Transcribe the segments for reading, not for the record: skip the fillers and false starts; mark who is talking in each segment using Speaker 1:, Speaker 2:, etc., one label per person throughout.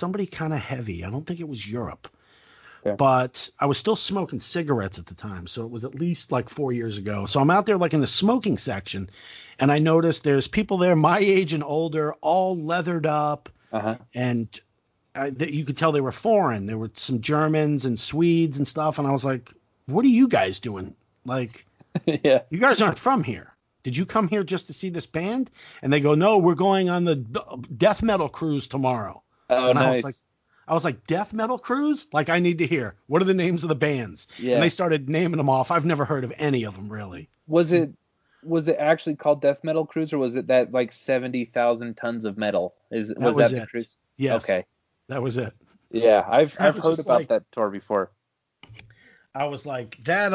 Speaker 1: somebody kind of heavy. I don't think it was Europe.
Speaker 2: Okay.
Speaker 1: But I was still smoking cigarettes at the time, so it was at least like 4 years ago. So I'm out there like in the smoking section, and I noticed there's people there my age and older, all leathered up, and you could tell they were foreign. There were some Germans and Swedes and stuff, and I was like, what are you guys doing? Like,
Speaker 2: Yeah.
Speaker 1: You guys aren't from here. Did you come here just to see this band? And they go, no, we're going on the death metal cruise tomorrow.
Speaker 2: Oh,
Speaker 1: and
Speaker 2: nice.
Speaker 1: I was like, death metal cruise? Like, I need to hear. What are the names of the bands?
Speaker 2: Yeah.
Speaker 1: And they started naming them off. I've never heard of any of them, really.
Speaker 2: Was it actually called Death Metal Cruise, or was it that like 70,000 tons of metal? Was that the cruise?
Speaker 1: Yes.
Speaker 2: Okay.
Speaker 1: That was it.
Speaker 2: Yeah, I've heard about that tour before.
Speaker 1: I was like, that,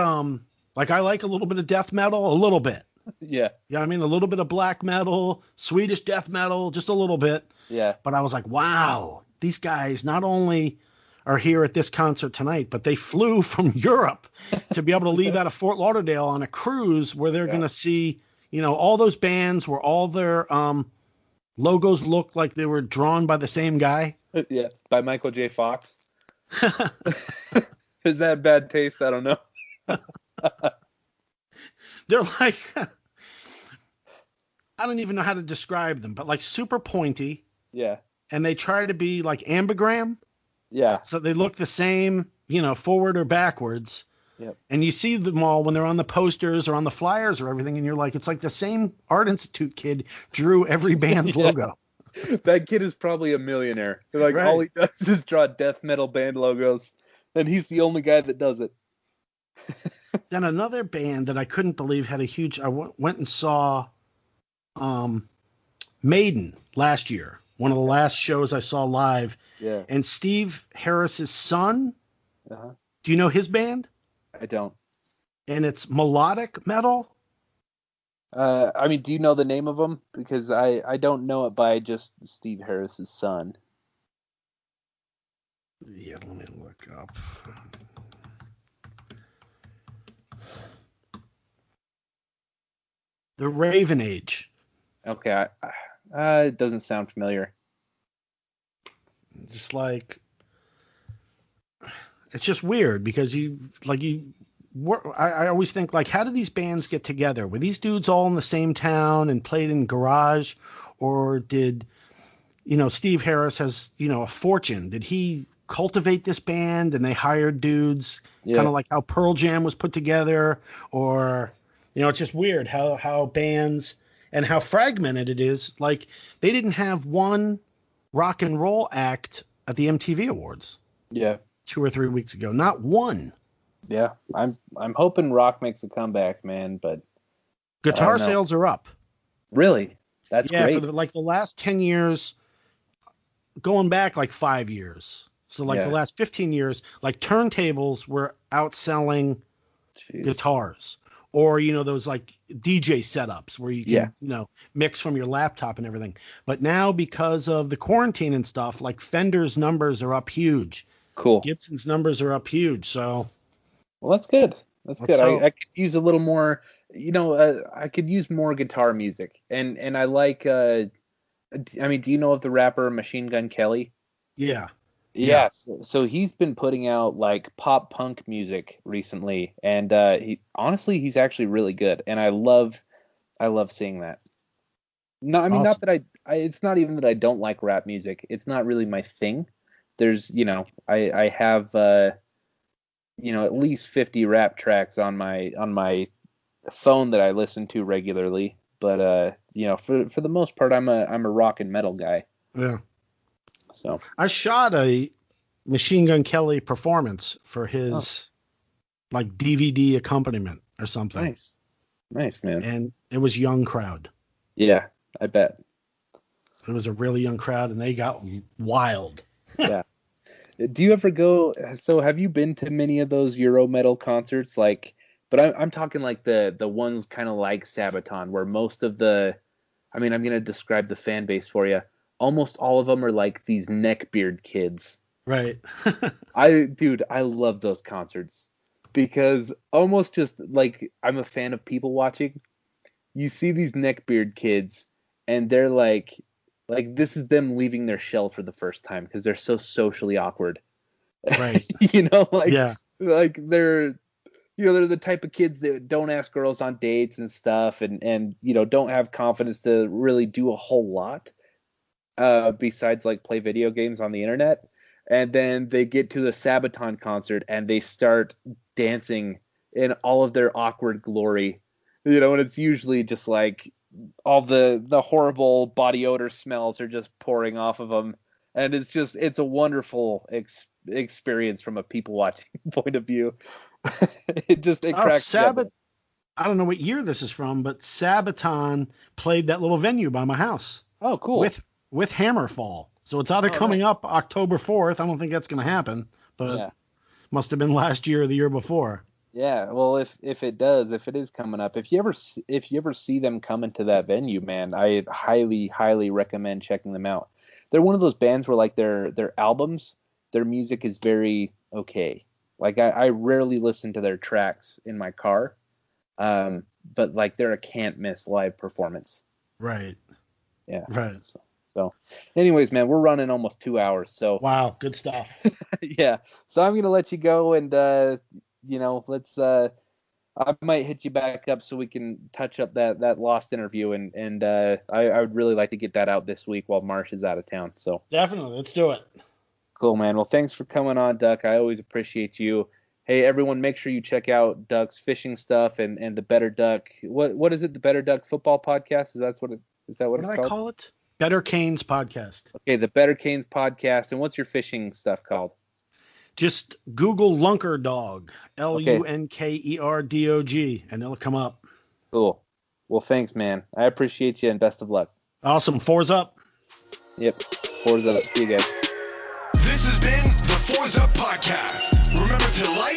Speaker 1: like, I like a little bit of death metal, a little bit.
Speaker 2: Yeah.
Speaker 1: Yeah, I mean, a little bit of black metal, Swedish death metal, just a little bit.
Speaker 2: Yeah.
Speaker 1: But I was like, wow, these guys not only are here at this concert tonight, but they flew from Europe to be able to leave out of Fort Lauderdale on a cruise where they're going to see, all those bands where all their logos looked like they were drawn by the same guy.
Speaker 2: Yeah, by Michael J. Fox. Is that bad taste? I don't know.
Speaker 1: They're like, I don't even know how to describe them, but like super pointy.
Speaker 2: Yeah.
Speaker 1: And they try to be like ambigram.
Speaker 2: Yeah.
Speaker 1: So they look the same, forward or backwards.
Speaker 2: Yep.
Speaker 1: And you see them all when they're on the posters or on the flyers or everything, and you're like, it's like the same Art Institute kid drew every band's logo.
Speaker 2: That kid is probably a millionaire. Like,
Speaker 1: right.
Speaker 2: All he does is draw death metal band logos, and he's the only guy that does it.
Speaker 1: Then another band that I couldn't believe had a huge. I went and saw Maiden last year. One of the last shows I saw live.
Speaker 2: Yeah.
Speaker 1: And Steve Harris's son.
Speaker 2: Uh-huh.
Speaker 1: Do you know his band?
Speaker 2: I don't.
Speaker 1: And it's melodic metal.
Speaker 2: I mean, do you know the name of them? Because I don't know it by just Steve Harris's son.
Speaker 1: Yeah, let me look up. The Raven Age.
Speaker 2: Okay, it doesn't sound familiar.
Speaker 1: Just like, it's just weird because I always think like, how do these bands get together? Were these dudes all in the same town and played in garage, or did, Steve Harris has, a fortune? Did he cultivate this band and they hired dudes, kind of like how Pearl Jam was put together? Or, it's just weird how bands and how fragmented it is. Like, they didn't have one rock and roll act at the MTV Awards.
Speaker 2: Yeah.
Speaker 1: 2 or 3 weeks ago. Not one.
Speaker 2: Yeah. I'm hoping rock makes a comeback, man, but
Speaker 1: guitar sales are up.
Speaker 2: Really? That's great.
Speaker 1: Yeah, for the last 10 years, going back like 5 years. So the last 15 years, like turntables were outselling guitars. Or, those like DJ setups where you can, mix from your laptop and everything. But now because of the quarantine and stuff, like Fender's numbers are up huge.
Speaker 2: Cool.
Speaker 1: Gibson's numbers are up huge. So.
Speaker 2: Well, that's good. That's good. I could use a little more, I could use more guitar music. And I like, do you know of the rapper Machine Gun Kelly?
Speaker 1: Yeah.
Speaker 2: Yeah. So he's been putting out like pop punk music recently, and he's actually really good, and I love seeing that. No, I mean, awesome. Not that it's not even that I don't like rap music. It's not really my thing. There's, I have at least 50 rap tracks on my phone that I listen to regularly, but for the most part, I'm a rock and metal guy.
Speaker 1: Yeah.
Speaker 2: So
Speaker 1: I shot a Machine Gun Kelly performance for his like DVD accompaniment or something.
Speaker 2: Nice, man.
Speaker 1: And it was young crowd.
Speaker 2: Yeah, I bet.
Speaker 1: It was a really young crowd, and they got wild.
Speaker 2: Yeah. Do you ever go? So have you been to many of those Euro metal concerts? Like, but I'm talking like the ones kind of like Sabaton, where most of the, I'm going to describe the fan base for you. Almost all of them are like these neckbeard kids.
Speaker 1: Right.
Speaker 2: I love those concerts because almost just like I'm a fan of people watching. You see these neckbeard kids and they're like Like, this is them leaving their shell for the first time because they're so socially awkward.
Speaker 1: Right.
Speaker 2: Like they're they're the type of kids that don't ask girls on dates and stuff, and don't have confidence to really do a whole lot besides like play video games on the internet. And then they get to the Sabaton concert and they start dancing in all of their awkward glory. And it's usually just like all the horrible body odor smells are just pouring off of them. And it's a wonderful experience from a people watching point of view. it cracks me up.
Speaker 1: I don't know what year this is from, but Sabaton played that little venue by my house.
Speaker 2: Oh, cool.
Speaker 1: With Hammerfall. So it's either coming up October 4th. I don't think that's going to happen, but must have been last year or the year before.
Speaker 2: Yeah, well, if it is coming up, if you ever see them coming to that venue, man, I highly, highly recommend checking them out. They're one of those bands where like their albums, their music is very okay. Like I rarely listen to their tracks in my car, but like they're a can't miss live performance.
Speaker 1: Right.
Speaker 2: Yeah.
Speaker 1: Right.
Speaker 2: So anyways, man, we're running almost 2 hours. So
Speaker 1: wow, good stuff.
Speaker 2: Yeah. So I'm gonna let you go, and let's I might hit you back up so we can touch up that lost interview, and I would really like to get that out this week while Marsh is out of town. So
Speaker 1: definitely, let's do it.
Speaker 2: Cool, man. Well, thanks for coming on, Duck. I always appreciate you. Hey, everyone, make sure you check out Duck's fishing stuff and the BetterDuck. What is it? The BetterDuck Football Podcast? Is that what it's called?
Speaker 1: What did I call it? Better Canes Podcast.
Speaker 2: Okay, the Better Canes Podcast. And what's your fishing stuff called?
Speaker 1: Just Google Lunker Dog, LUNKERDOG, and it'll come up.
Speaker 2: Cool. Well, thanks, man. I appreciate you, and best of luck.
Speaker 1: Awesome. Fours up.
Speaker 2: Yep. Fours up. See you guys.
Speaker 3: This has been the Fours Up Podcast. Remember to like,